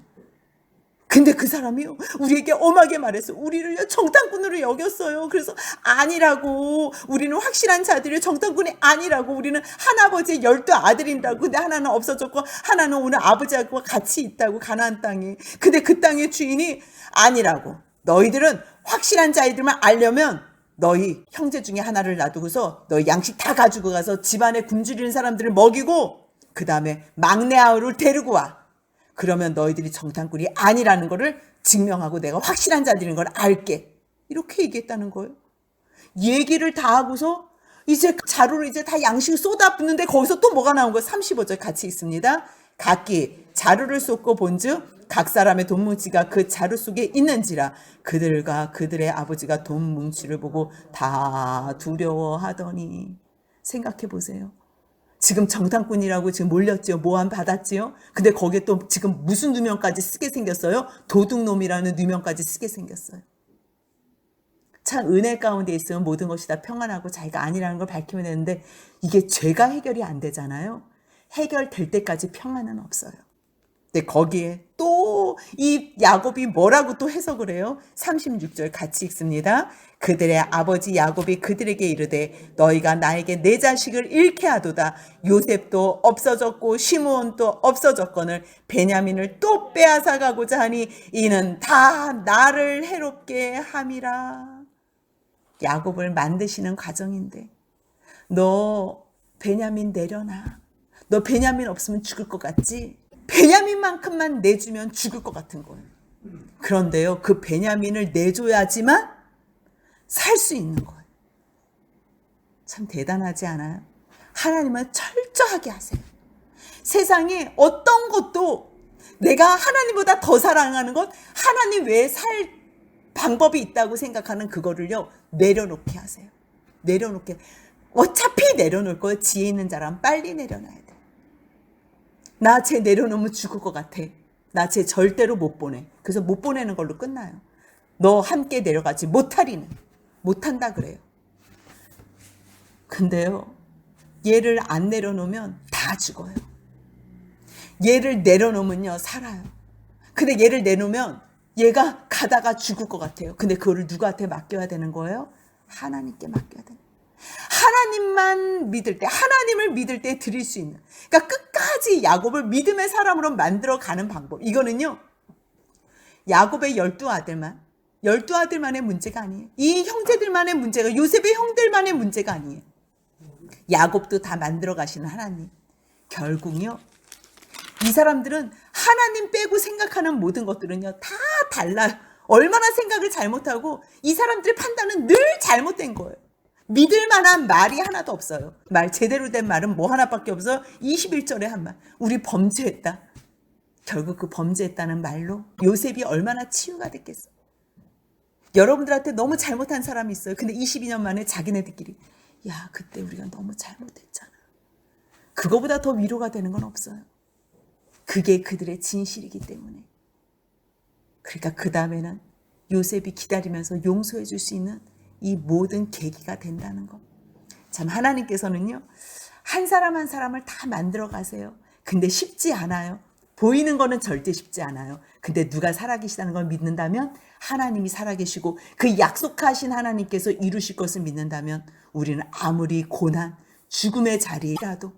S1: 근데 그 사람이요 우리에게 엄하게 말했어. 우리를 정탐꾼으로 여겼어요. 그래서 아니라고, 우리는 확실한 자들이 정탐꾼이 아니라고, 우리는 한아버지의 12아들이라고. 근데 하나는 없어졌고 하나는 오늘 아버지하고 같이 있다고 가나안 땅에. 근데 그 땅의 주인이 아니라고. 너희들은 확실한 자들만 알려면 너희 형제 중에 하나를 놔두고서 너희 양식 다 가지고 가서 집안에 굶주리는 사람들을 먹이고 그 다음에 막내 아우를 데리고 와. 그러면 너희들이 정탐꾼이 아니라는 거를 증명하고 내가 확실한 자들인 걸 알게. 이렇게 얘기했다는 거예요. 얘기를 다 하고서 이제 자루를 이제 다 양식을 쏟아붓는데 거기서 또 뭐가 나온 거예요? 35절 같이 있습니다. 각기 자루를 쏟고 본즉 각 사람의 돈 뭉치가 그 자루 속에 있는지라 그들과 그들의 아버지가 돈 뭉치를 보고 다 두려워하더니. 생각해 보세요. 지금 정탐꾼이라고 지금 몰렸지요. 모함 받았지요. 근데 거기에 또 지금 무슨 누명까지 쓰게 생겼어요? 도둑놈이라는 누명까지 쓰게 생겼어요. 참 은혜 가운데 있으면 모든 것이 다 평안하고 자기가 아니라는 걸 밝히면 되는데 이게 죄가 해결이 안 되잖아요. 해결될 때까지 평안은 없어요. 근데 거기에 또 이 야곱이 뭐라고 또 해석을 해요? 36절 같이 읽습니다. 그들의 아버지 야곱이 그들에게 이르되 너희가 나에게 내 자식을 잃게 하도다. 요셉도 없어졌고 시므온도 없어졌거늘 베냐민을 또 빼앗아 가고자 하니 이는 다 나를 해롭게 함이라. 야곱을 만드시는 과정인데 너 베냐민 내려놔. 너 베냐민 없으면 죽을 것 같지? 베냐민만큼만 내주면 죽을 것 같은 거예요. 그런데요 그 베냐민을 내줘야지만 살 수 있는 거예요. 참 대단하지 않아요? 하나님은 철저하게 하세요. 세상에 어떤 것도 내가 하나님보다 더 사랑하는 것, 하나님 외에 살 방법이 있다고 생각하는 그거를요 내려놓게 하세요. 내려놓게. 어차피 내려놓을 거예요. 지혜 있는 자라면 빨리 내려놔야 돼. 나 쟤 내려놓으면 죽을 것 같아. 나 쟤 절대로 못 보내. 그래서 못 보내는 걸로 끝나요. 너 함께 내려가지 못하리는. 못한다 그래요. 근데요 얘를 안 내려놓으면 다 죽어요. 얘를 내려놓으면요 살아요. 근데 얘를 내놓으면 얘가 가다가 죽을 것 같아요. 근데 그거를 누구한테 맡겨야 되는 거예요? 하나님께 맡겨야 되는 거예요. 하나님만 믿을 때, 하나님을 믿을 때 드릴 수 있는. 그러니까 끝까지 야곱을 믿음의 사람으로 만들어가는 방법. 이거는요 야곱의 12아들만의 문제가 아니에요. 이 형제들만의 문제가, 요셉의 형들만의 문제가 아니에요. 야곱도 다 만들어 가시는 하나님. 결국요 이 사람들은 하나님 빼고 생각하는 모든 것들은요 다 달라요. 얼마나 생각을 잘못하고 이 사람들의 판단은 늘 잘못된 거예요. 믿을 만한 말이 하나도 없어요. 말 제대로 된 말은 뭐 하나밖에 없어요. 21절에 한 말. 우리 범죄했다. 결국 그 범죄했다는 말로 요셉이 얼마나 치유가 됐겠어요. 여러분들한테 너무 잘못한 사람이 있어요. 근데 22년 만에 자기네들끼리 야 그때 우리가 너무 잘못했잖아. 그거보다 더 위로가 되는 건 없어요. 그게 그들의 진실이기 때문에. 그러니까 그 다음에는 요셉이 기다리면서 용서해 줄 수 있는 이 모든 계기가 된다는 것. 참 하나님께서는요 한 사람 한 사람을 다 만들어 가세요. 근데 쉽지 않아요. 보이는 거는 절대 쉽지 않아요. 근데 누가 살아계시다는 걸 믿는다면 하나님이 살아계시고 그 약속하신 하나님께서 이루실 것을 믿는다면 우리는 아무리 고난, 죽음의 자리라도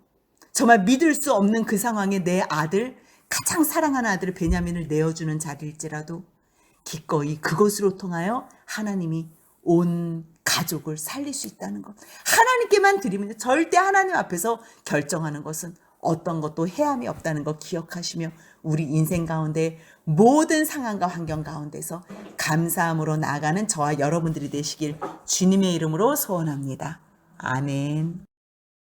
S1: 정말 믿을 수 없는 그 상황에 내 아들, 가장 사랑하는 아들 베냐민을 내어주는 자리일지라도 기꺼이 그것으로 통하여 하나님이 온 가족을 살릴 수 있다는 것. 하나님께만 드리면 절대 하나님 앞에서 결정하는 것은 어떤 것도 해함이 없다는 것 기억하시며 우리 인생 가운데 모든 상황과 환경 가운데서 감사함으로 나아가는 저와 여러분들이 되시길 주님의 이름으로 소원합니다. 아멘.